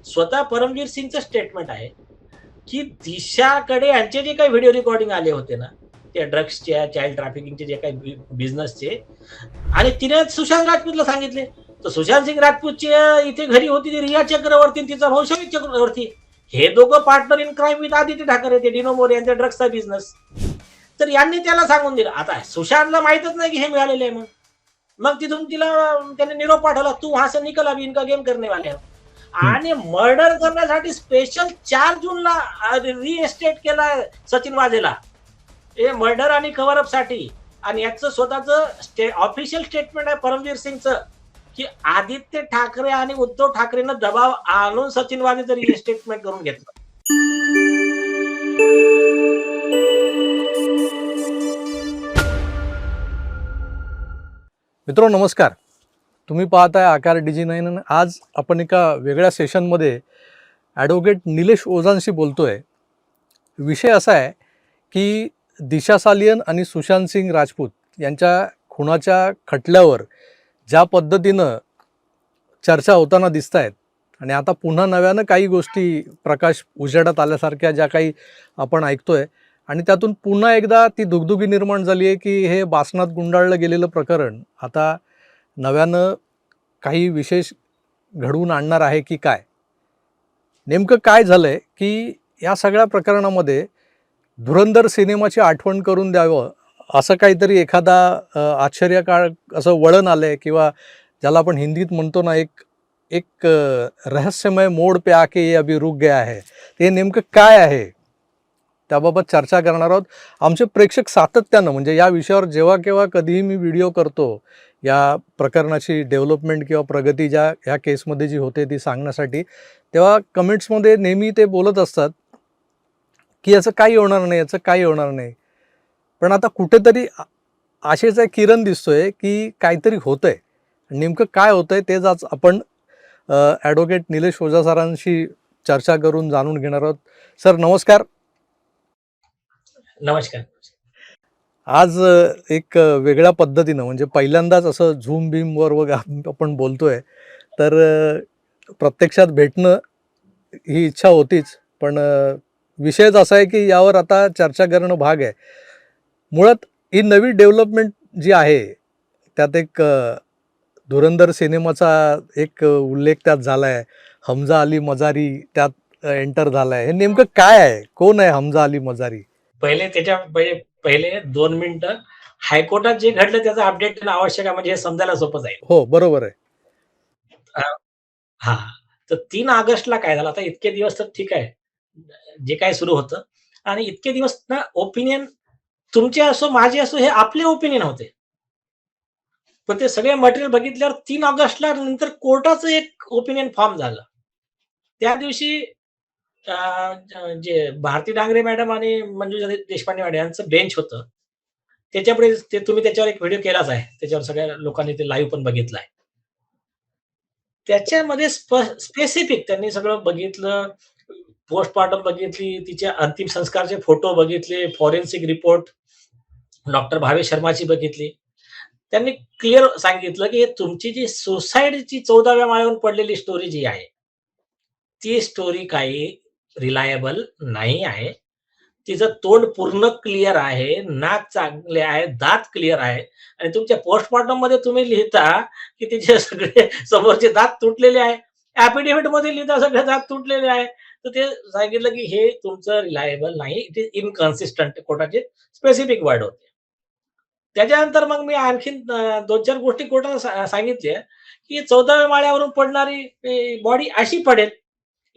स्वतः परमवीर सिंगचं स्टेटमेंट आहे, की दिशाकडे यांचे जे काही व्हिडिओ रेकॉर्डिंग आले होते ना, त्या ड्रग्सच्या, चाइल्ड ट्रॅफिकिंगचे जे काही बिझनेसचे आणि तिने सुशांत राजपूतला सांगितले. तर सुशांत सिंग राजपूतची इथे घरी होती ती रिया चक्रवर्ती आणि तिचा भाऊ शोविक चक्रवर्ती. हे दोघं partner in crime with Aditya Thackeray, ते डिनो मोरे यांचा ड्रग्सचा बिझनेस. तर यांनी त्याला सांगून दिलं. आता सुशांतला माहितच नाही की हे मिळालेले आहे. मग तिथून तिला त्याने निरोप पाठवला, तू वहां से निकल, अभी इनका गेम करने वाले हैं. आणि मर्डर करण्यासाठी स्पेशल 4 जूनला रिएस्टेट केला सचिन वाझेला, हे मर्डर आणि कव्हरअप साठी. आणि याचं स्वतःचं ऑफिशियल स्टेटमेंट आहे परमवीर सिंगचं, की आदित्य ठाकरे आणि उद्धव ठाकरेंना दबाव आणून सचिन वाझेचं रिएस्टेटमेंट करून घेतलं. मित्रांनो नमस्कार, तुम्ही पाहताय आकार DG9. आज आपण एका वेगळ्या सेशनमध्ये ॲडव्होकेट निलेश ओझांशी बोलतोय. विषय असा आहे की दिशा सालियन आणि सुशांत सिंग राजपूत यांच्या खुनाच्या खटल्यावर ज्या पद्धतीनं चर्चा होताना दिसत आहेत आणि आता पुन्हा नव्यानं काही गोष्टी प्रकाश उजेडात आल्यासारख्या ज्या काही आपण ऐकतोय आणि त्यातून पुन्हा एकदा ती दुगदुगी निर्माण झाली आहे की हे बासनात गुंडाळलं गेलेलं प्रकरण आता नव्यानं काही विशेष घडवून आणणार आहे की काय. नेमकं काय झालं आहे की या सगळ्या प्रकरणामध्ये धुरंधर सिनेमाची आठवण करून द्यावं असं काहीतरी एखादा आश्चर्यकाळ असं वळण आलं आहे, किंवा ज्याला आपण हिंदीत म्हणतो ना एक एक रहस्यमय मोड पे आके ये अभी रुक गया है, ते नेमकं काय आहे त्याबाबत चर्चा करणार आहोत. आमचे प्रेक्षक सातत्यानं म्हणजे या विषयावर जेव्हा केव्हा कधीही मी व्हिडिओ करतो या प्रकरणाची डेव्हलपमेंट किंवा प्रगती ज्या ह्या केसमध्ये जी होते ती सांगण्यासाठी, तेव्हा कमेंट्समध्ये नेहमी ते बोलत असतात की याचं काही होणार नाही, याचं काही होणार नाही. पण आता कुठेतरी आशेचा एक किरण दिसतोय की काहीतरी होतंय. नेमकं काय होतंय तेच आज आपण ॲडव्होकेट निलेश ओझा सरांशी चर्चा करून जाणून घेणार आहोत. सर नमस्कार. नमस्कार. आज एक वेगळ्या पद्धतीनं म्हणजे पहिल्यांदाच असं झूम बीमवर वगैरे आपण बोलतोय, तर प्रत्यक्षात भेटणं ही इच्छा होतीच, पण विषयच असा आहे की यावर आता चर्चा करणं भाग आहे. मुळात ही नवी डेव्हलपमेंट जी आहे त्यात एक धुरंधर सिनेमाचा एक उल्लेख त्यात झाला आहे. हमजा अली मजारी त्यात एंटर झाला आहे. हे नेमकं काय आहे, कोण आहे हमजा अली मजारी? पहिले 2 मिनिटं हायकोर्टात जे घडलं त्याचं अपडेट करणं आवश्यक आहे, म्हणजे हे समजायला सोपं जाईल. हो बरोबर आहे. हां. तर 3 ऑगस्टला काय झालं, आता इतके दिवस तर ठीक आहे, जे काही सुरू होतं आणि इतके दिवस ना ओपिनियन तुमचे असो, माझे असो, हे आपले ओपिनियन होते. पण ते सगळे मटेरियल बघितल्यावर 3 ऑगस्टला नंतर कोर्टाचं एक ओपिनियन फॉर्म झालं. त्या दिवशी जे भारती डांगरे मॅडम आणि मंजुषा देशपांडे मॅडम यांचं बेंच होतं. त्याच्यापुढे ते तुम्ही त्याच्यावर एक व्हिडिओ केलाच आहे. त्याच्यावर सगळ्या लोकांनी ते लाईव्ह पण बघितलाय. त्याच्यामध्ये स्पेसिफिक त्यांनी सगळं बघितलं. पोस्टमॉर्टम बघितली, तिचे अंतिम संस्कारचे फोटो बघितले, फॉरेन्सिक रिपोर्ट डॉक्टर भावे शर्माची बघितली. त्यांनी क्लिअर सांगितलं, की तुमची जी सुसाईडची 14व्या माळ्यावरून पडलेली स्टोरी जी आहे, ती स्टोरी काही रिलायबल नाही आहे. तिचं तोंड पूर्ण क्लिअर आहे, नाक चांगले आहे, दात क्लिअर आहे आणि तुमच्या पोस्टमॉर्टममध्ये तुम्ही लिहिता, की तिचे सगळे समोरचे दात तुटलेले आहे. ॲफिडेव्हिटमध्ये लिहिता सगळे दात तुटलेले आहे. तर ते सांगितलं, की हे तुमचं रिलायबल नाही. इट इज इन्कन्सिस्टंट, कोर्टाचे स्पेसिफिक वर्ड होते. त्याच्यानंतर मग मी आणखीन 2-4 गोष्टी कोर्टाने सांगितल्या, की 14व्या माळ्यावरून पडणारी बॉडी अशी पडेल.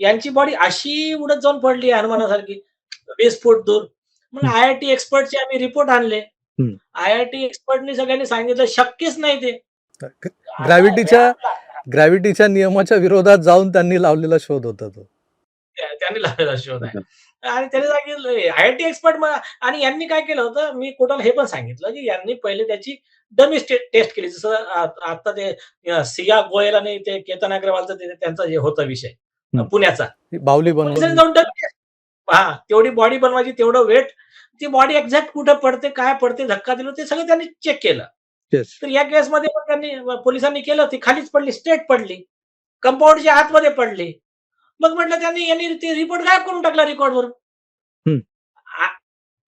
यांची बॉडी अशी उडत जाऊन पडली आहे हनुमानासारखी 20 फूट दूर. मग IIT एक्सपर्टचे आम्ही रिपोर्ट आणले. IIT एक्सपर्टनी सगळ्यांनी सांगितलं शक्यच नाही ते. ग्रॅव्हिटीच्या नियमाच्या विरोधात जाऊन त्यांनी लावलेला शोध होता तो. त्यांनी लावलेला शोध आहे. आणि त्याने सांगितलं IIT एक्सपर्ट आणि यांनी काय केलं होतं, मी कोर्टाला हे पण सांगितलं, की यांनी पहिले त्याची डमी टेस्ट केली. जसं आता ते सिया गोयल आणि ते केतन अग्रवालचं त्यांचा जे होता विषय पुण्याचा, बावली जाऊन तेवढी बॉडी बनवायची, तेवढं वेट, ती बॉडी एक्झॅक्ट कुठे पडते, काय पडते, धक्का दिला, ते सगळं त्यांनी चेक केलं. तर या केसमध्ये पण त्यांनी पोलिसांनी केलं, ती खालीच पडली, स्ट्रेट पडली, कंपाऊंडच्या आतमध्ये पडली. मग म्हटलं यांनी ते रिपोर्ट गायब करून टाकला रेकॉर्डवरून. हं.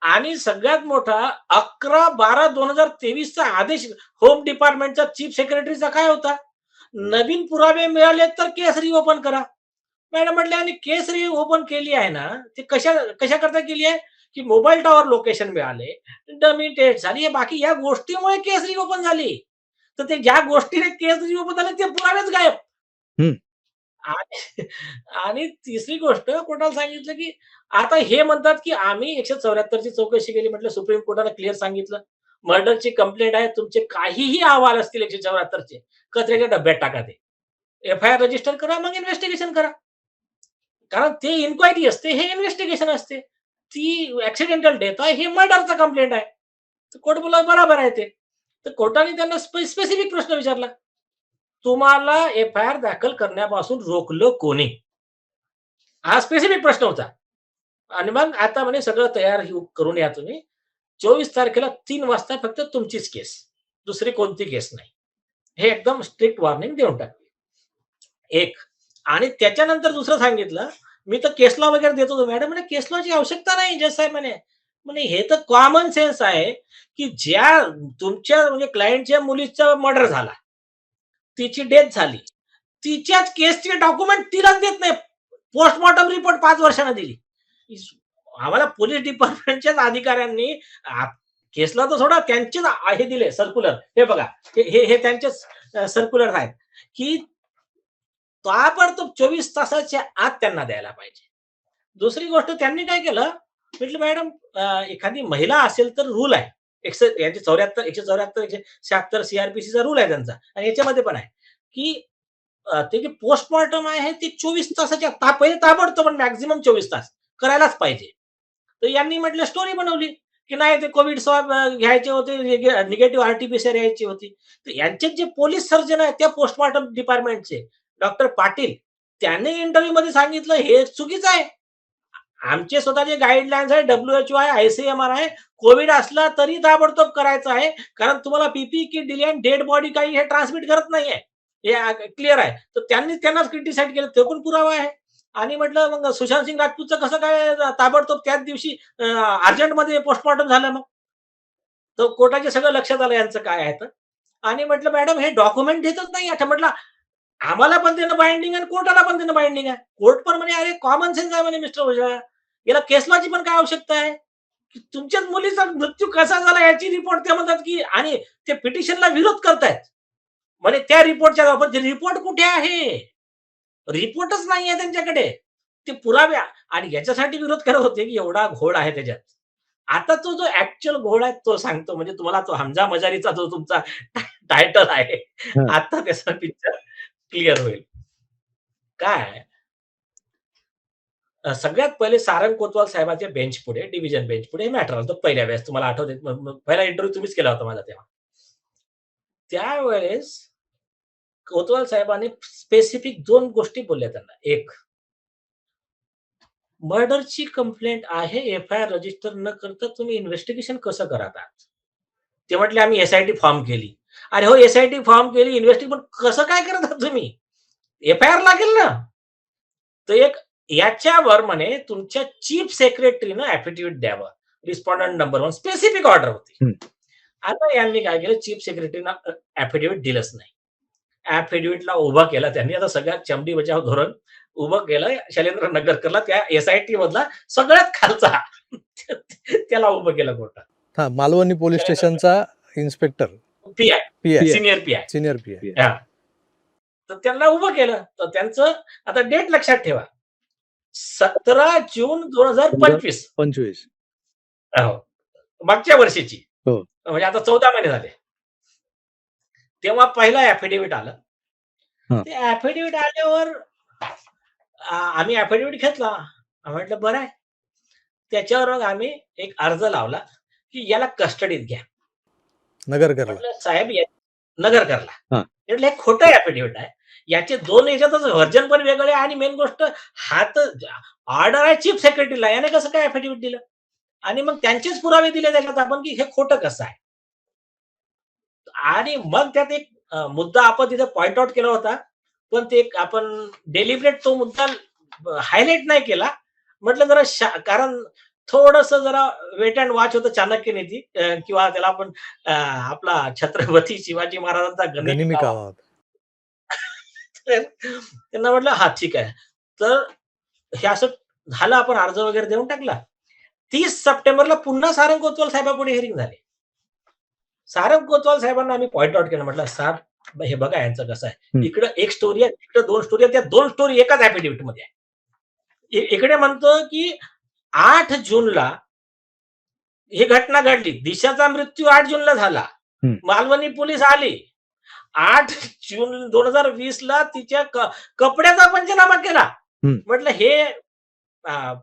आणि सगळ्यात मोठा 11/12/2023 चा आदेश होम डिपार्टमेंटचा चीफ सेक्रेटरीचा काय होता? नवीन पुरावे मिळाले तर केस रिओपन करा. मॅडम म्हटले आणि केस रिओपन केली आहे ना, ती कशाकरता केली आहे? की मोबाईल टॉवर लोकेशन मिळाले, डमी टेस्ट झाली, हे बाकी या गोष्टीमुळे केस रिओपन झाली. तर ते ज्या गोष्टीने केस रिओपन झाले ते पुरावेच गायब. हं. आणि आणि तिसरी गोष्ट कोर्टाला सांगितलं, की आता हे म्हणतात, की आम्ही 174 ची चौकशी केली. म्हटलं सुप्रीम कोर्टाने क्लिअर सांगितलं, मर्डरची कंप्लेंट आहे. तुमचे काहीही अहवाल असतील 174 चे, कचऱ्याच्या डब्यात टाका ते. एफ-आय-आर रजिस्टर करा, मग इन्व्हेस्टिगेशन करा. कारण ते इन्क्वायरी असते, हे इन्व्हेस्टिगेशन असते. ती ॲक्सिडेंटल डेथ आहे, हे मर्डरचा कंप्लेंट आहे. तर कोर्ट बोलला बरोबर आहे ते. तर कोर्टाने त्यांना स्पेसिफिक प्रश्न विचारला. तुम्हाला एफ-आय-आर दाखल करण्यापासून रोखलं कोणी? हा स्पेसिफिक प्रश्न होता. आणि मग आता म्हणे सगळं तयार करून या तुम्ही. 24 तारखेला 3 वाजता फक्त तुमचीच केस. दुसरी कोणती केस नाही. हे एकदम स्ट्रिक्ट वॉर्निंग देऊन टाकली. एक आणि त्याच्यानंतर दुसरं सांगितलं, मी तर केस लॉ वगैरे देत होतो. मॅडम म्हणे केस लॉची आवश्यकता नाही जज साहेब म्हणे. म्हणे हे तर कॉमन सेन्स आहे, की ज्या तुमच्या म्हणजे क्लायंटच्या मुलीचा मर्डर झाला. तिची डेथ झाली. तिच्याच केसचे डॉक्युमेंट तिलाच देत नाही. पोस्टमॉर्टम रिपोर्ट 5 वर्षांनी दिली. आम्हाला पोलीस डिपार्टमेंटच्याच अधिकाऱ्यांनी केसला तर सोडा त्यांचेच हे दिले सर्क्युलर. हे बघा, हे त्यांचेच सर्क्युलर आहेत, की ताबडतोब 24 तासाच्या आत त्यांना द्यायला पाहिजे. दुसरी गोष्ट त्यांनी काय केलं, म्हटलं मॅडम एखादी महिला असेल तर रूल आहे. यांचे 74 174 176 सीआरपीसीचा रूल आहे त्यांचा आणि याच्यामध्ये पण आहे, की ते जे पोस्टमॉर्टम आहे ते 24 तासाच्या पहिले ताबडतोब पण मॅक्सिमम 24 तास करायलाच पाहिजे. तर यांनी म्हटलं स्टोरी बनवली, की नाही ते कोविड स्वॅब घ्यायचे होते, निगेटिव्ह आर-टी-पी-सी-आर यायची होती. तर यांचे जे पोलीस सर्जन आहेत त्या पोस्टमॉर्टम डिपार्टमेंटचे डॉक्टर पाटील त्यांनी इंटरव्ह्यूमध्ये सांगितलं हे चुकीचं आहे. आमचे स्वतःचे गाईडलाईन्स आहे, WHO आहे, ICMR आहे. कोविड असला तरी ताबडतोब करायचं आहे. कारण तुम्हाला पीपीई किट दिली आणि डेड बॉडी काही हे ट्रान्समिट करत नाहीये. हे क्लिअर आहे. तर त्यांनी त्यांनाच क्रिटिसाइड केलं. तो पण पुरावा आहे. आणि म्हटलं मग सुशांत सिंग राजपूतचं कसं काय ताबडतोब त्याच दिवशी अर्जंटमध्ये पोस्टमॉर्टम झालं मग? तर कोर्टाच्या सगळं लक्षात आलं यांचं काय आहे तर. आणि म्हटलं मॅडम हे डॉक्युमेंट देतच नाही. आता म्हटलं आम्हाला पण देणं बाइंडिंग आहे आणि कोर्टाला पण देणं बाइंडिंग आहे. कोर्ट पण म्हणे, "अरे कॉमन सेन्स आहे म्हणे मिस्टर ओझा. याला केस लॉची पण काय आवश्यकता आहे? की तुमच्याच मुलीचा मृत्यू कसा झाला याची रिपोर्ट ते म्हणतात की आणि ते पिटिशनला विरोध करतायत. म्हणे त्या रिपोर्टच्या पण ते रिपोर्ट कुठे आहे? रिपोर्टच नाहीये त्यांच्याकडे. ते पुरावे आणि याच्यासाठी विरोध करत होते की एवढा घोळ आहे त्याच्यात. आता तो जो ॲक्चुअल घोळ आहे तो सांगतो म्हणजे तुम्हाला तो हमजा मजारीचा जो तुमचा टायटल आहे. हां. आता त्याचा पिक्चर क्लिअर होईल. काय आहे, सगळ्यात पहिले सारंग कोतवाल साहेबांच्या बेंच पुढे, डिव्हिजन बेंच पुढे हे मॅटर आलं पहिल्या वेळेस. तुम्हाला आठवतंय पहिला इंटरव्ह्यू तुम्हीच केला होता माझा तेव्हा. त्यावेळेस कोतवाल साहेबांनी स्पेसिफिक 2 गोष्टी बोलल्या त्यांना. एक, मर्डरची कंप्लेंट आहे, एफ-आय-आर रजिस्टर न करता तुम्ही इन्व्हेस्टिगेशन कसं करत आहात? ते म्हटले आम्ही एस-आय-टी फॉर्म केली. अरे हो, एस-आय-टी फॉर्म केली, इन्व्हेस्टिगेशन कसं काय करत आहात तुम्ही? एफ-आय-आर लागेल ना. तर एक याच्यावर म्हणे तुमच्या चीफ सेक्रेटरीनं ॲफिडेव्हिट द्यावं. रिस्पॉन्डंट नंबर 1 स्पेसिफिक ऑर्डर होती. हं. आता यांनी काय केलं चीफ सेक्रेटरीनं ॲफिडेव्हिट दिलंच नाही. ॲफिडेव्हिटला उभा केला त्यांनी. आता सगळ्यात चमडी बचाव धोरण उभं केलं शैलेंद्र नगरकरला त्या एस-आय-टी मधला सगळ्यात खालचा त्याला उभं केलं कोर्टात. हां, मालवणी पोलीस स्टेशनचा inspector, P-I, P-I, senior P-I. Senior P-I. हां. तर त्यांना उभं केलं. तर त्यांचं आता डेट लक्षात ठेवा. 17 जून 2025 25. हो. मागच्या वर्षीची. हो. म्हणजे आता 14 महिने झाले. तेव्हा पहिला ॲफिडेव्हिट आलं. हां. ते ॲफिडेव्हिट आल्यावर आम्ही ॲफिडेव्हिट घेतला. म्हटलं बरं आहे. त्याच्यावर मग आम्ही एक अर्ज लावला, की याला कस्टडीत घ्या. नगरकरला. म्हटलं साहेब नगरकरला. हां. म्हटलं हे खोटं ॲफिडेव्हिट आहे. याचे 2 याच्यातच व्हर्जन पण वेगळे आहे आणि मेन गोष्ट हा तर ऑर्डर आहे चीफ सेक्रेटरीला. याने कसं काय ॲफिडेव्हिट दिलं? आणि मग त्यांचेच पुरावे दिले त्याच्यात आपण, की हे खोटं कसं आहे? आणि मग त्यात एक मुद्दा आपण तिथे पॉइंट आउट केला होता. पण ते एक आपण डेलिब्रेट तो मुद्दा हायलाइट नाही केला. म्हटलं जरा कारण थोडंसं जरा वेट अँड वॉच होतं चाणक्य नीती किंवा त्याला आपण आपला छत्रपती शिवाजी महाराजांचा गनिमी गनिमी कावा. कावा. तर त्यांना म्हटलं, "हां, ठीक आहे." तर हे असं झालं, आपण अर्ज वगैरे देऊन टाकला. 30 सप्टेंबरला पुन्हा सारंग कोतवाल साहेबापुढे हिअरिंग झाली. सारंग कोतवाल साहेबांना आम्ही पॉइंट आउट केलं. म्हटलं, "साहेब हे बघा यांचं कसं आहे. हं. इकडं एक स्टोरी आहे, तिकडं 2 स्टोरी आहेत. त्या 2 स्टोरी एकाच ॲफिडेव्हिटमध्ये आहे." इकडे म्हणतो की 8 जूनला ही घटना घडली. दिशाचा मृत्यू 8 जूनला झाला. हं. मालवणी पोलीस आले. 8 जून 2020ला तिच्या कपड्याचा पंचनामा केला. हं. म्हटलं हे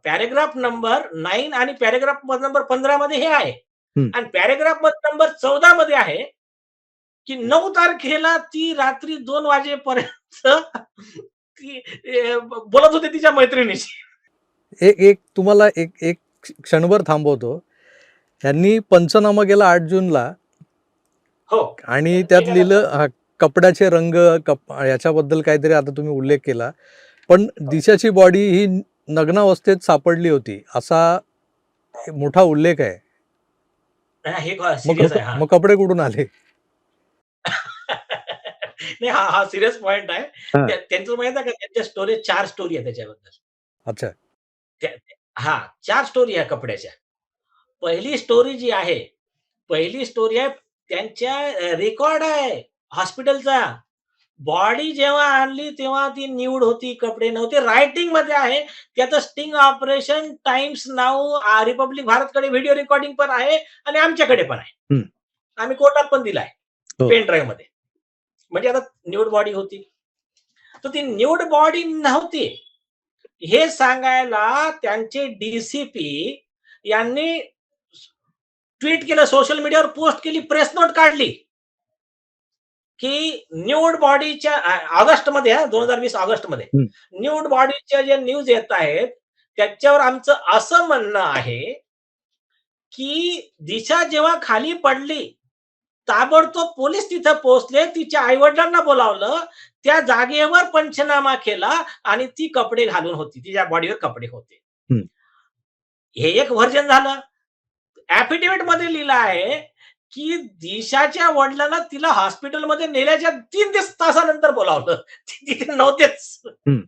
पॅराग्राफ नंबर 9 आणि पॅराग्राफ नंबर 15 मध्ये हे आहे. हं. आणि पॅराग्राफ नंबर 14 मध्ये आहे, की 9 तारखेला ती रात्री 2 वाजेपर्यंत ती बोलत होती तिच्या मैत्रिणीशी. एक तुम्हाला एक एक क्षणभर थांबवतो. त्यांनी पंचनामा केला 8 जूनला हो. आणि त्यात लिहिलं कपड्याचे रंग याच्याबद्दल काहीतरी आता तुम्ही उल्लेख केला. पण दिशाची बॉडी ही नग्नावस्थेत सापडली होती असा मोठा उल्लेख आहे. हे सीरियस आहे. हां. मग कपडे कुठून आले? नाही, हा सीरियस पॉइंट आहे. हां. त्यांचं माहिती आहे का, त्यांच्या स्टोरीज 4 स्टोरी आहे त्याच्याबद्दल. अच्छा. हां, 4 स्टोरी आहे कपड्याच्या. पहिली स्टोरी जी आहे, पहिली स्टोरी आहे त्यांच्या रेकॉर्ड आहे हॉस्पिटलचा. बॉडी जेव्हा आणली तेव्हा ती न्यूड होती, कपडे नव्हते. रायटिंगमध्ये आहे. त्याचं sting operation Times Now Republic भारतकडे व्हिडिओ रेकॉर्डिंग पण आहे आणि आमच्याकडे पण आहे. हं. आम्ही कोर्टात पण दिलाय. हो. पेन ड्राईव्हमध्ये. म्हणजे आता न्यूड बॉडी होती. तर ती न्यूड बॉडी नव्हती हे सांगायला त्यांचे डीसीपी यांनी ट्वीट केलं, सोशल मीडियावर पोस्ट केली, प्रेस नोट काढली, की न्यूड बॉडीच्या ऑगस्टमध्ये 2020 ऑगस्टमध्ये हं. न्यूड बॉडीच्या जे न्यूज येत आहेत त्याच्यावर आमचं असं म्हणणं आहे, की दिशा जेव्हा खाली पडली ताबडतोब पोलीस तिथं पोहोचले, तिच्या आई-वडिलांना बोलावलं, त्या जागेवर पंचनामा केला आणि ती कपडे घालून होती. तिच्या बॉडीवर कपडे होते. हं. हे एक व्हर्जन झालं. ॲफिडेव्हिटमध्ये लिहिलं आहे, की दिशाच्या वडिलांना तिला हॉस्पिटलमध्ये नेल्याच्या 3 तासानंतर बोलावलं. ती तिथे नव्हतेच. हं.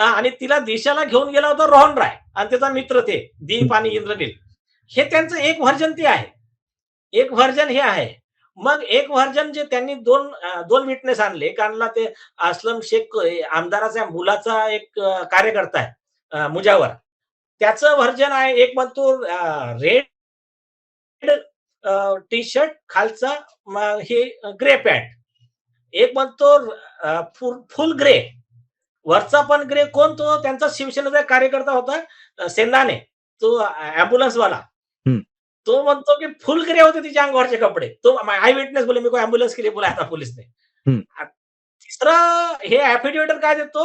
आणि तिला दिशाला घेऊन गेला होता रोहन राय आणि त्याचा मित्र ते दीप आणि इंद्रनील. हे त्यांचं एक व्हर्जन ते आहे. एक व्हर्जन हे आहे. मग एक व्हर्जन जे त्यांनी 2 विटनेस आणले. एक आणला ते असलम शेख आमदाराच्या मुलाचा एक कार्यकर्ता आहे मुजावर. त्याचं व्हर्जन आहे. एक म्हणतो रेड टी-शर्ट खालचा हे ग्रे पॅन्ट. एक म्हणतो फुल ग्रे वरचा पण ग्रे. कोण तो? त्यांचा शिवसेनेचा कार्यकर्ता होता सेनाने, तो ॲम्ब्युलन्सवाला. तो म्हणतो की फुल ग्रे होते तिच्या अंगावरचे कपडे. तो आय विटनेस बोले, मेरे को एम्बुलेंस के लिए बुलाया था पुलिस ने. तिसरा हे ॲफिडेव्हिट काय देतो?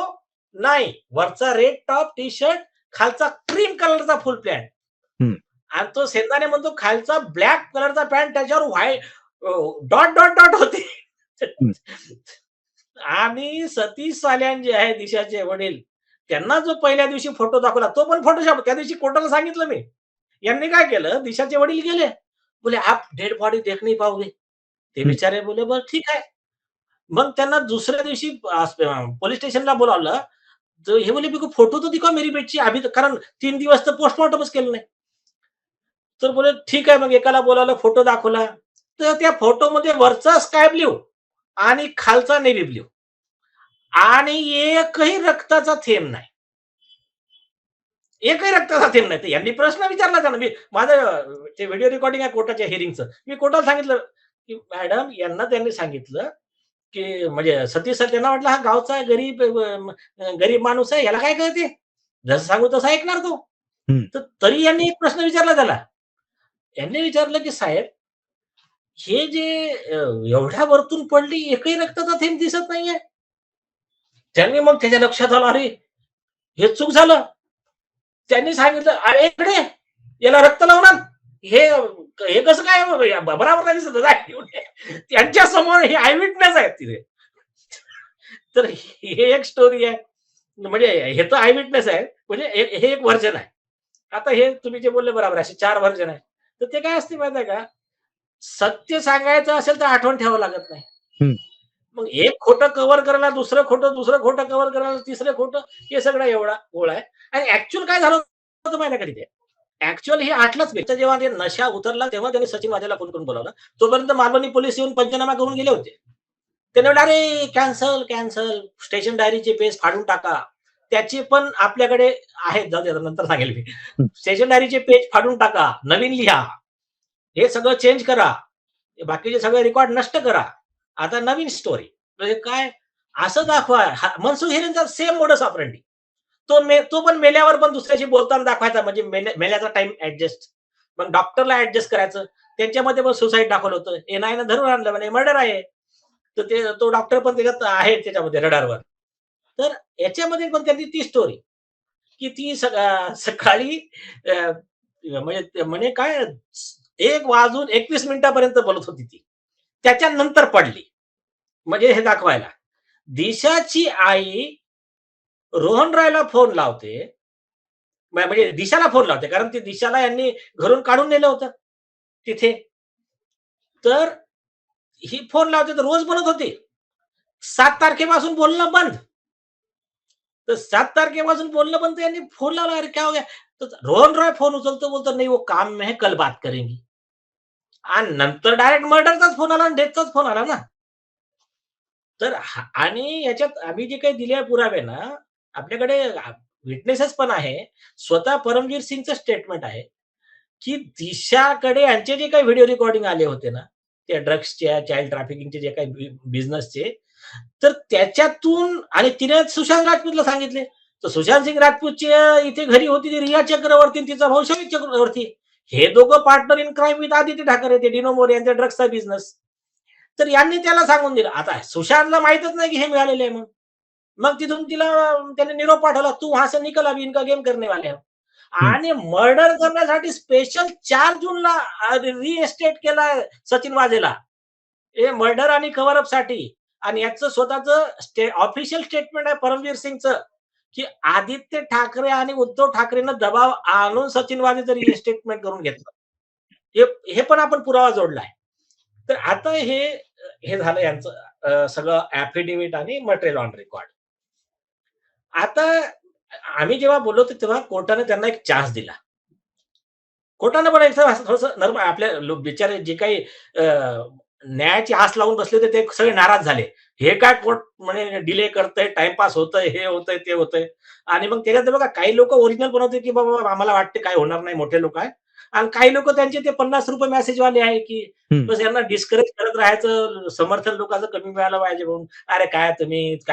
नाही, वरचा रेड टॉप टी शर्ट, खालचा क्रीम कलरचा फुल पॅन्ट. आणि तो सेनाने म्हणतो खालचा ब्लॅक कलरचा पॅन्ट, त्याच्यावर व्हाईट डॉट डॉट डॉट होते. आणि सतीश साल्यान जे आहे दिशाचे वडील, त्यांना जो पहिल्या दिवशी फोटो दाखवला तो पण फोटोशॉप. त्या दिवशी कोर्टाला सांगितलं मी. यांनी काय केलं, दिशाचे वडील गेले, बोले आप डेड बॉडी देख नहीं पाओगे. ते बिचारे बोले बरं ठीक आहे. मग त्यांना दुसऱ्या दिवशी पोलीस स्टेशनला बोलावलं. तर हे बोले मेरे को फोटो तो दिखाओ मेरी बेटची अभी, कारण 3 दिवस तर पोस्टमॉर्टमच केलं नाही. तर बोले ठीक आहे. मग एकाला बोलावलं, फोटो दाखवला. तर त्या फोटोमध्ये वरचा स्काय ब्ल्यू आणि खालचा नेव्ही ब्ल्यू आणि एकही रक्ताचा थेंब नाही. एकही रक्ताचा थेंब नाही. तर यांनी प्रश्न विचारला त्यांना. मी माझं ते व्हिडिओ रेकॉर्डिंग आहे कोर्टाच्या हिअरिंगचं. मी कोर्टाला सांगितलं, की मॅडम यांना त्यांनी सांगितलं, की म्हणजे सतीश सर त्यांना वाटलं हा गावचा गरीब माणूस आहे, याला काय कळते? जसं सांगू तसं ऐकणार तो. तर तरी यांनी एक प्रश्न विचारला त्याला. यांनी विचारलं, की साहेब हे जे एवढ्या वरतून पडली, एकही रक्ताचा थेंब दिसत नाहीये. त्यांनी मग त्याच्या लक्षात आलं, अरे हे चूक झालं. त्यांनी सांगितलं, अरे इकडे याला रक्त लावणार, हे हे कसं काय बरोबर नाही दिसत. त्यांच्या समोर हे आय विटनेस आहेत तिथे. तर ही एक स्टोरी आहे. म्हणजे हे तर आय विटनेस आहे. म्हणजे हे एक व्हर्जन आहे. आता हे तुम्ही जे बोलले बरोबर आहे. असे 4 व्हर्जन आहे. तर ते काय असते माहिती आहे का? सत्य सांगायचं असेल तर आठवण ठेवावं लागत नाही. हं. मग एक खोटं कव्हर करायला दुसरं खोटं, दुसरं खोटं कव्हर करायला तिसरं खोटं, हे सगळं एवढा गोळ आहे. आणि ॲक्चुअल काय झालं होतं माहिती आहे का तिथे? ॲक्चुअल हे 8लाच भेटतं जेव्हा ते नशा उतरला तेव्हा त्यांनी सचिन वाझेला फोन करून बोलावलं. तोपर्यंत मालवणी पोलीस येऊन पंचनामा करून गेले होते. ते म्हणाले, "अरे कॅन्सल, कॅन्सल. स्टेशन डायरीचे पेज फाडून टाका." त्याचे पण आपल्याकडे आहेत. जाऊ दे नंतर सांगेल मी. हं. स्टेशन डायरीचे पेज फाडून टाका. नवीन लिहा. हे सगळं चेंज करा. बाकीचे सगळे रेकॉर्ड नष्ट करा. आता नवीन स्टोरी. म्हणजे काय? असं दाखवा. मनसुख हिरेनचा सेम मोडस ऑपरंडी. तो पण मेल्यावर पण दुसऱ्याशी बोलताना दाखवायचा म्हणजे मेल्याचा टाईम ॲडजस्ट. मग डॉक्टरला ॲडजस्ट करायचं. त्यांच्यामध्ये पण सुसाईड दाखवलं होतं. एनआयनं धरून आणलं म्हणे मर्डर आहे. तर तो डॉक्टर पण त्याच्यात आहे त्याच्यामध्ये रडारवर. तर याच्यामध्ये पण त्यांनी ती स्टोरी, की ती सकाळी अ, म्हणजे म्हणे काय 1 वाजून 21 मिनिटापर्यंत बोलत होती ती. त्याच्यानंतर पडली. म्हणजे हे दाखवायला. दिशाची आई रोहन रायला फोन लावते. म्हणजे दिशाला फोन लावते. कारण ती दिशाला यांनी घरून काढून नेलं होतं तिथे. तर ही फोन लावते तर रोज बोलत होती. 7 तारखेपासून बोलणं बंद. तर 7 तारखेपासून बोलणं बंद तर यांनी फोन लावला. "अरे क्या हो गया?" तर रोहन रॉय फोन उचलतो बोलतो, "नहीं वो काम में है, कल बात करेंगे." आणि नंतर डायरेक्ट मर्डरचाच फोन आला आणि डेथचाच फोन आला ना. तर आणि याच्यात आम्ही जे काही दिले पुरावे ना, आपल्याकडे विटनेसेस पण आहे. स्वतः परमवीर सिंगचं स्टेटमेंट आहे, की दिशाकडे यांचे जे काही व्हिडिओ रेकॉर्डिंग आले होते ना, त्या ड्रग्सच्या, चाइल्ड ट्रॅफिकिंगचे जे काही बिझनेसचे, तर त्याच्यातून आणि तिने सुशांत राजपूतला सांगितले. तर सुशांत सिंग राजपूतची इथे घरी होती ती रिया चक्रवर्ती आणि तिचा भाऊ शमी चक्रवर्ती. हे दोघं partner in crime with Aditya Thackeray, ते डिनो मोरे यांचा ड्रग्सचा बिझनेस. तर यांनी त्याला सांगून दिलं. आता सुशांतला माहीतच नाही की हे मिळालेले आहे म्हणून. मग तिथून तिला त्याने निरोप पाठवला, "तू वहां से निकल अभी इनका गेम करने वाले हम." हं. आणि मर्डर करण्यासाठी स्पेशल 4 जूनला रिएस्टेट केलाय सचिन वाझेला. हे मर्डर आणि कव्हर अपसाठी. आणि याचं स्वतःचं ऑफिशियल स्टेटमेंट आहे परमवीर सिंगचं, की आदित्य ठाकरे आणि उद्धव ठाकरेंना दबाव आणून सचिन वाझेचं रिस्टेटमेंट करून घेतलं. हे हे पण आपण पुरावा जोडलाय. तर आता हे झालं यांचं सगळं ॲफिडेव्हिट आणि मटेरियल ऑन रेकॉर्ड. आता आम्ही जेव्हा बोललो होतो तेव्हा कोर्टाने त्यांना एक चान्स दिला. कोर्टानं पण एकदम असं थोडंसं नरम आपल्या बिचारे जे काही अ, न्यायाची आस लावून बसले होते ते सगळे नाराज झाले. हे काय कोर्ट म्हणे डिले करतंय, टाईमपास होतंय, हे होतंय, ते होतंय. आणि मग त्याच्यात बघा काही लोकं ओरिजिनल बनवते, की बाबा आम्हाला वाटते काही होणार नाही, मोठे लोक आहेत. आणि काही लोकं त्यांचे ते ₹50 मेसेजवाले आहे, की हं. बस यांना डिस्करेज करत राहायचं, समर्थन लोकांचं कमी मिळालं पाहिजे म्हणून. "अरे काय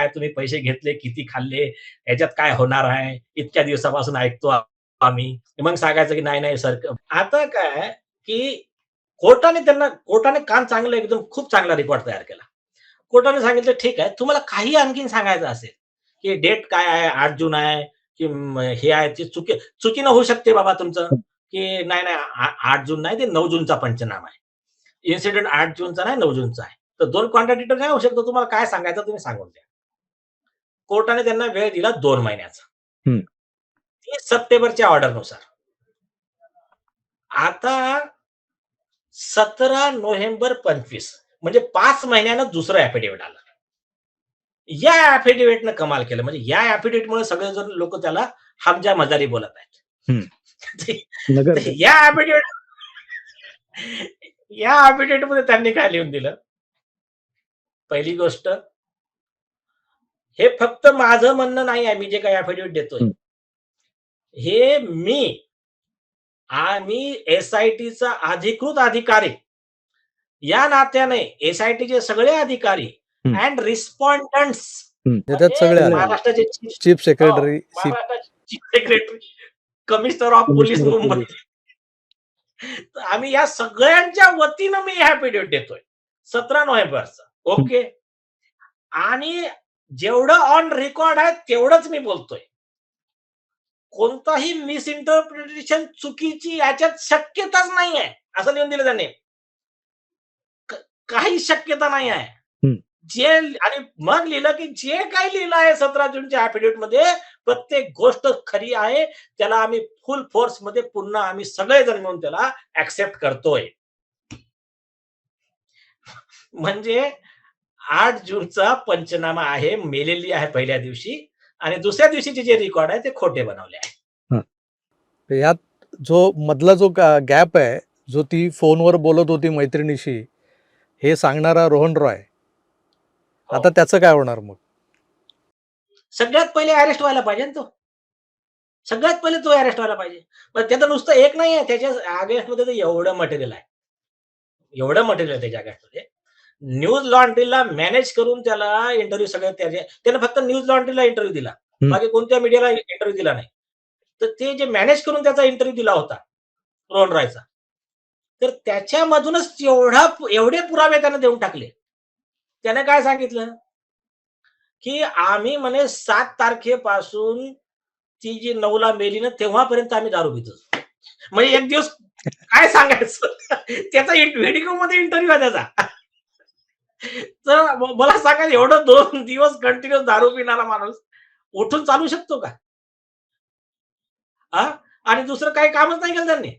तुम्ही पैसे घेतले, किती खाल्ले, ह्याच्यात काय होणार आहे? इतक्या दिवसापासून ऐकतो आम्ही." मग सांगायचं, की "नाही, सर." आता काय, की कोर्टाने कान चांगलं एकदम खूप चांगला रिपोर्ट तयार केला. कोर्टाने सांगितलं, "ठीक आहे, तुम्हाला काही आणखीन सांगायचं असेल, की डेट काय आहे, 8 जून आहे, की हे आहे, ते चुकीनं होऊ शकते बाबा तुमचं, की नाही, 8 जून नाही, ते 9 जूनचा पंचनामा आहे. इन्सिडेंट 8 जूनचा नाही, 9 जूनचा आहे. तर 2 कॉन्ट्राडिक्टर काय होऊ शकतो, तुम्हाला काय सांगायचं तुम्ही सांगून द्या." कोर्टाने त्यांना वेळ दिला 2 महिन्याचा. हं. 30 सप्टेंबरच्या ऑर्डरनुसार. आता 17 नोव्हेंबर 25 म्हणजे 5 महिन्यानं दुसरं ॲफिडेव्हिट आलं. या ॲफिडेव्हिटनं कमाल केलं. म्हणजे या ॲफिडेव्हिटमुळे सगळेजण लोकं त्याला हमजा मजारी बोलत आहेत. हं. ते- नगर ते या ॲफिडेव्हिट या ॲफिडेव्हिटमध्ये त्यांनी काय लिहून दिलं? पहिली गोष्ट, हे फक्त माझं म्हणणं नाही आहे, मी जे काही ॲफिडेव्हिट देतोय. हं. हे मी एस-आय-टीचा अधिकृत अधिकारी या नात्याने एस-आय-टीचे सगळे अधिकारी हं. अँड रिस्पॉन्डंट्स हं. त्याच्यात म्हणजे सगळे आले. महाराष्ट्राचे चीफ चीफ हो, सेक्रेटरी, महाराष्ट्राचे chief secretary, commissioner of police commissioner of Mumbai. Police. तर आम्ही या सगळ्यांच्या वतीनं मी हा ॲफिडेव्हिट देतोय. 17 नोव्हेंबरचा. हं. ओके. आणि जेवढं ऑन रेकॉर्ड आहे तेवढंच मी बोलतोय. कोणताही मिसइंटरप्रिटेशन चुकीची याच्यात शक्यताच नाहीये, असं लिहून दिलं त्यांनी. क काही शक्यता नाही आहे. हं. जे आणि मग लिहिलं, की जे काही लिहिलं आहे 17 जूनच्या ॲफिडेव्हिटमध्ये प्रत्येक गोष्ट खरी आहे. त्याला आम्ही फुल फोर्समध्ये पुन्हा आम्ही सगळेजण मिळून त्याला ॲक्सेप्ट करतोय. म्हणजे 8 जूनचा पंचनामा आहे, मेलेली आहे पहिल्या दिवशी आणि दुसऱ्या दिवशीचे जे रेकॉर्ड आहे ते खोटे बनवले आहे. हं. तर यात जो मधला जो गॅप आहे, जो ती फोनवर बोलत होती मैत्रिणीशी, हे सांगणारा रोहन रॉय, हो. आता त्याचं काय होणार मग? सगळ्यात पहिले अरेस्ट व्हायला पाहिजे ना तो. सगळ्यात पहिले तो अरेस्ट व्हायला पाहिजे. पण त्याचं नुसतं एक नाही आहे, त्याच्या अगेन्स्टमध्ये तर एवढं मटेरियल आहे. एवढं मटेरियल आहे त्याच्या अगेन्स्टमध्ये. न्यूज लॉन्ड्रीला मॅनेज करून त्याला इंटरव्ह्यू सगळे त्याने फक्त न्यूज लॉन्ड्रीला इंटरव्ह्यू दिला. हं. बाकी कोणत्या मीडियाला इंटरव्ह्यू दिला नाही. तर ते जे मॅनेज करून त्याचा इंटरव्ह्यू दिला होता, रोहन रॉयचा. तर त्याच्यामधूनच एवढे पुरावे त्याने देऊन टाकले. त्याने काय सांगितलं, की आम्ही म्हणे 7 तारखेपासून ती जी 9ला मेली ना, तेव्हापर्यंत आम्ही दारू पितो. म्हणजे एक दिवस काय सांगायचं? त्याचा व्हिडिओमध्ये इंटरव्ह्यू आहे त्याचा. तर मला सांगा एवढं 2 दिवस कंटिन्यूअस दारू पिणारा माणूस उठून चालू शकतो का? हां? आणि दुसरं काही कामच नाही केलं त्यांनी.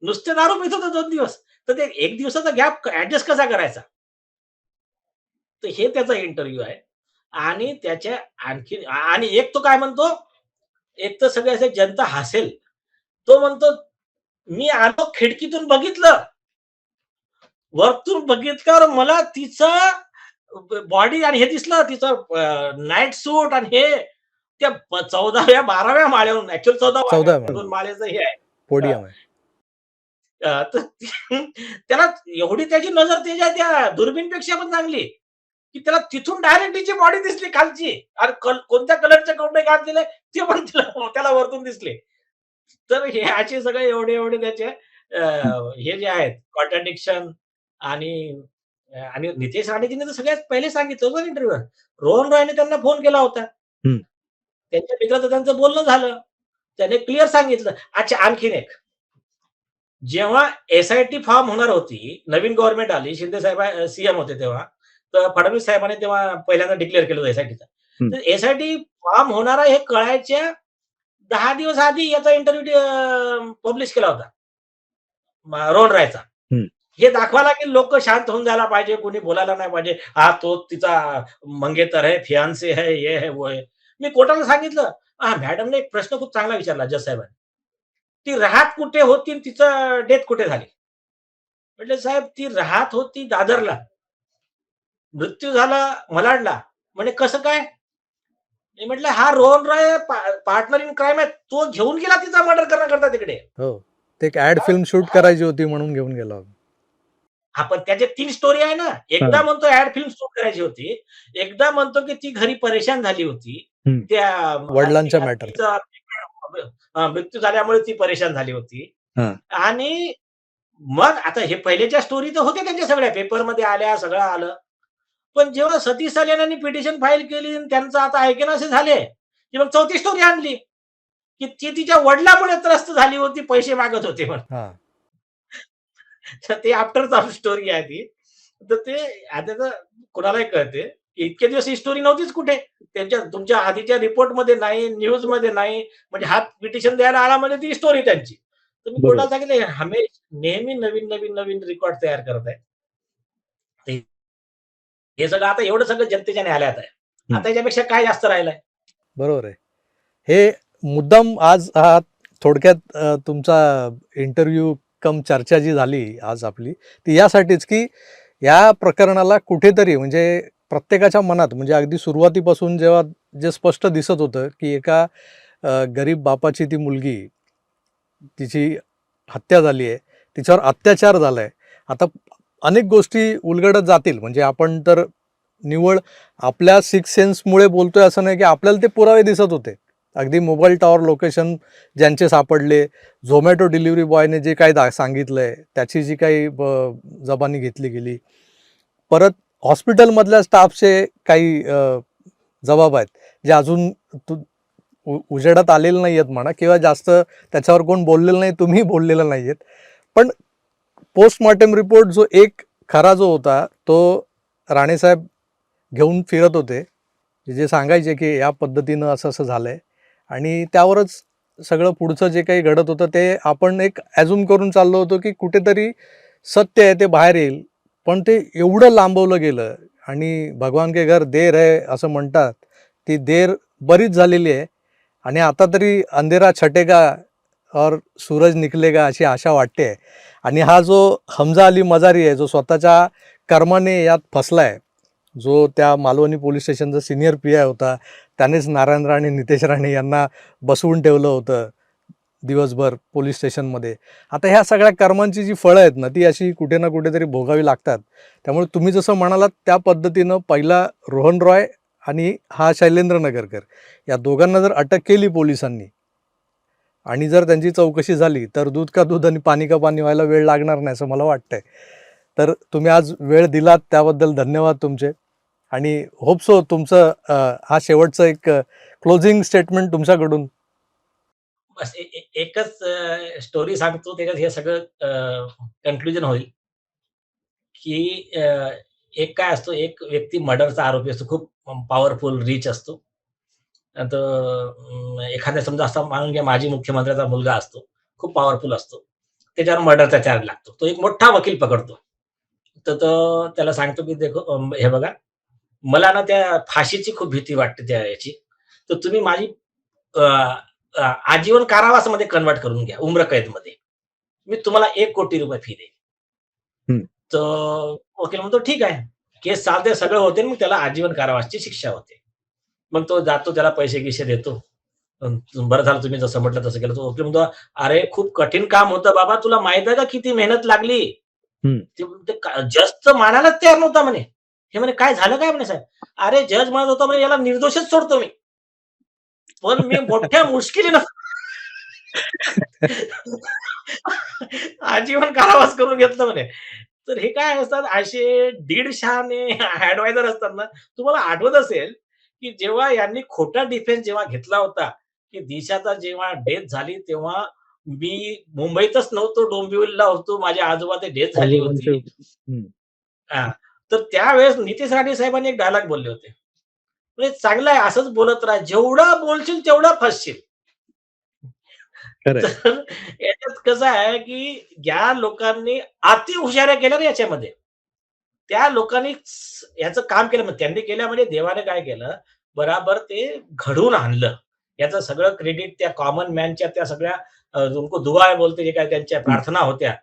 नुसते दारू पित होते 2 दिवस. तर ते 1 दिवसाचा गॅप ॲडजस्ट कसा करायचा? तर हे त्याचा इंटरव्ह्यू आहे. आणि त्याच्या आणखीन आणि एक तो काय म्हणतो, एक तर सगळे असे जनता हसेल. तो म्हणतो, "मी आलो खिडकीतून बघितलं. वरतून बघितल्यावर मला तिचं बॉडी आणि हे दिसलं तिचं नाईट सूट आणि हे त्या 14व्या 12व्या माळ्यावरून ॲक्चुअली 14व्या 14 2 माळ्याचं हे आहे. अ, पोडियम आहे. तर त्याला एवढी त्याची नजर त्याच्या त्या दुर्बीणपेक्षा पण चांगली, की त्याला तिथून डायरेक्ट तिची बॉडी दिसली खालची आणि कोणत्या कलरचे कपडे घातलेले ते पण त्याला वरतून दिसले. तर हे असे सगळे एवढे त्याचे हे जे आहेत कॉन्ट्राडिक्शन आणि आणि नितेश राणेजींनी तर सगळ्यात पहिले सांगितलं होतं इंटरव्ह्यूवर. रोहन रॉयने त्यांना फोन केला होता. हं. त्यांच्या मित्राचं त्यांचं बोलणं झालं. त्याने क्लिअर सांगितलं. अच्छा आणखीन एक, जेव्हा एस-आय-टी फॉर्म होणार होती, नवीन गव्हर्नमेंट आली, शिंदे साहेब सीएम होते तेव्हा. तर फडणवीस साहेबांनी तेव्हा पहिल्यांदा डिक्लेअर केलं होतं एस-आय-टीचं. हं. तर एस-आय-टी फॉर्म होणार आहे हे कळायच्या 10 दिवस आधी याचा इंटरव्ह्यू पब्लिश केला होता. रोहन रायचा. हं. हे दाखवायला की लोक शांत होऊन जायला पाहिजे, कोणी बोलायला नाही पाहिजे. हा तो तिचा मंगेतर आहे, फियांसे है, ये है, वो है. मी कोर्टाला सांगितलं, मॅडमने एक प्रश्न खूप चांगला विचारला जज साहेबांनी. ती राहत कुठे होती आणि तिचं डेथ कुठे झाली? म्हटलं साहेब ती राहत होती दादरला. मृत्यू झाला मलाडला. म्हणे कसं काय? मी म्हटलं हा Rohan Roy partner in crime आहे. तो घेऊन गेला तिचा मर्डर करण्याकरता तिकडे. हो. ते एक ॲड फिल्म शूट करायची होती म्हणून घेऊन गेला होता. हां, पण त्याच्यात 3 स्टोरी आहे ना. एकदा हां. म्हणतो ॲड फिल्म शूट करायची होती. एकदा म्हणतो की ती घरी परेशान झाली होती. हं. त्या वडिलांच्या मॅटर. तिचा मृत्यू झाल्यामुळे ती परेशान झाली होती. हां. आणि मग आता हे पहिलेच्या स्टोरी तर होत्या त्यांच्या सगळ्या पेपरमध्ये आल्या, सगळं आलं. पण जेव्हा सतीश सालेनांनी पिटिशन फाईल केली आणि त्यांचं आता ऐकेनासे झाले, की मग चौथी स्टोरी आणली, की ती तिच्या वडिलांमुळे त्रस्त झाली होती, पैसे मागत होते म्हणून. हां. तर ते आफ्टर चालू स्टोरी आहे ती. तर ते आता तर कोणालाही कळते. इतके दिवस ही स्टोरी नव्हतीच कुठे. तुमच्या आधीच्या रिपोर्टमध्ये नाही, न्यूजमध्ये नाही. म्हणजे हा पिटिशन द्यायला आला म्हणजे ती स्टोरी त्यांची. तर मी बरोबर. कोर्टाला सांगितलं, नेहमी नवीन रिकॉर्ड तयार करत आहे. ते हे सगळं आता एवढं सगळं जनतेच्या न्यायालयात आहे. हं. आता याच्यापेक्षा काय जास्त राहिलंय? बरोबर आहे. हे मुद्दाम आज हा थोडक्यात तुमचा इंटरव्ह्यू कम चर्चा जी झाली आज आपली, ती यासाठीच की या प्रकरणाला कुठेतरी म्हणजे प्रत्येकाच्या मनात म्हणजे अगदी सुरुवातीपासून जेव्हा जे स्पष्ट दिसत होतं, की एका गरीब बापाची ती मुलगी, तिची हत्या झाली आहे, तिच्यावर अत्याचार झाला आहे. आता अनेक गोष्टी उलगडत जातील. म्हणजे आपण तर निव्वळ आपल्या सिक्स सेन्समुळे बोलतोय असं नाही, की आपल्याला ते पुरावे दिसत होते. अगदी मोबाईल टॉवर लोकेशन ज्यांचे सापडले, झोमॅटो डिलिव्हरी बॉयने जे काही सांगितलंय, त्याची जी काही जबानी घेतली गेली. परत हॉस्पिटलमधल्या स्टाफचे काही जबाब आहेत, जे अजून उजेडात आलेले नाही आहेत म्हणा किंवा जास्त त्याच्यावर कोण बोललेलं नाही, तुम्ही बोललेलं नाही आहेत. पण पोस्टमॉर्टम रिपोर्ट जो एक खरा जो होता, तो राणेसाहेब घेऊन फिरत होते, जे सांगायचे की या पद्धतीनं असं असं झालं आहे, आणि त्यावरच सगळं पुढचं जे काही घडत होतं ते आपण एक ॲझ्युम करून चाललो होतो की कुठेतरी सत्य आहे ते बाहेर येईल. पण ते एवढं लांबवलं गेलं, आणि भगवान के घर देर है असं म्हणतात, ती देर बरीच झालेली आहे. आणि आता तरी अंधेरा छटेगा और सूरज निकलेगा अशी आशा वाटते. आणि हा जो हमजा अली मजारी आहे, जो स्वतःच्या कर्माने यात फसला आहे, जो त्या मालवणी पोलीस स्टेशनचा सिनियर पी-आय होता, त्यानेच नारायण राणे, नितेश राणे यांना बसवून ठेवलं होतं दिवसभर पोलीस स्टेशनमध्ये. आता ह्या सगळ्या कर्मांची जी फळं आहेत ना, ती अशी कुठे ना कुठेतरी भोगावी लागतात. त्यामुळे तुम्ही जसं म्हणालात त्या पद्धतीनं पहिला रोहन रॉय आणि हा शैलेंद्र नगरकर, या दोघांना जर अटक केली पोलिसांनी, आणि जर त्यांची चौकशी झाली, तर दूध का दूध आणि पाणी का पाणी व्हायला वेळ लागणार नाही असं मला वाटतंय. तर तुम्ही आज वेळ दिलात त्याबद्दल धन्यवाद तुमचे. आणि होप सो तुमचं हा शेवटचं एक क्लोजिंग स्टेटमेंट तुमच्याकडून. बस एकच स्टोरी सांगतो, त्याच्यात हे सगळं कन्क्लुजन होईल, की एक काय असतो, एक व्यक्ती मर्डरचा आरोपी असतो, खूप पॉवरफुल, रिच असतो. आता एखाद्या समजा असा मानून घ्या, माजी मुख्यमंत्र्याचा मुलगा असतो, खूप पॉवरफुल असतो. त्याच्यावर मर्डरचा चार्ज लागतो. तो एक मोठा वकील पकडतो. तर तो त्याला सांगतो, की देखो हे बघा, मला ना त्या फाशीची खूप भीती वाटते त्या याची. तर तुम्ही माझी अ, आजीवन कारावासामध्ये कन्व्हर्ट करून घ्या, उम्रकैदमध्ये. मी तुम्हाला ₹1,00,00,000 फी देईन. हं. तर वकील म्हणतो, "ठीक आहे." केस चालते, सगळं होते, मग त्याला आजीवन कारावासाची शिक्षा होते. मग तो जातो, त्याला पैसे-गिसे देतो. बरं झालं तुम्ही जसं म्हटलं तसं केलं. तो वकील म्हणतो, "अरे खूप कठीण काम होतं बाबा, तुला माहीत आहे का किती मेहनत लागली?" हं. ते ते जज तर मानायलाच तयार नव्हता म्हणे. हे म्हणे, "काय झालं काय?" म्हणे साहेब. "अरे जज म्हणत होता म्हणे, याला निर्दोषच सोडतो मी. पण मी मोठ्या मुश्किलीनं आजीवन कारावास करून घेतलं म्हणे." तर हे काय असतात, असे दीडशहाणे ॲडवायझर असतात ना. तुम्हाला आठवत असेल, की जेव्हा यांनी खोटा डिफेन्स जेव्हा घेतला होता, की दिशाचा जेव्हा डेथ झाली, तेव्हा मी मुंबईतच नव्हतो, डोंबिवलीला होतो. माझे आजोबा ते डेथ झाली आजोबांचे. होती. हं. हां. तर त्यावेळेस नितेश राणे साहेबांनी एक डायलॉग बोलले होते. म्हणजे चांगलं आहे, असंच बोलत राहा. जेवढं बोलशील तेवढं फसशील. खरं आहे. तर याच्यात कसं आहे, की ज्या लोकांनी अतिहुशाऱ्या केल्या ना याच्यामध्ये, त्या लोकांनी याचं काम केलं. मग त्यांनी केलं म्हणजे देवाने काय केलं, बराबर ते घडवून आणलं. याचं सगळं क्रेडिट त्या कॉमन मॅनच्या, त्या सगळ्या उनको दुआ बोलते, जे काही त्यांच्या प्रार्थना होत्या.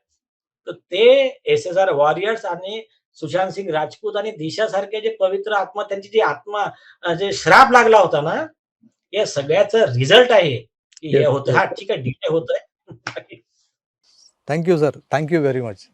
तर ते एस-एस-आर वॉरियर्स आणि सुशांत सिंग राजपूत आणि दिशासारखे जे पवित्र आत्मा, त्यांची जी आत्मा, जे श्राप लागला होता ना, या सगळ्याचं रिझल्ट आहे, की हे येस, होतं. येस. हां, ठीक आहे, डिले होतोय. Thank you sir. Thank you very much.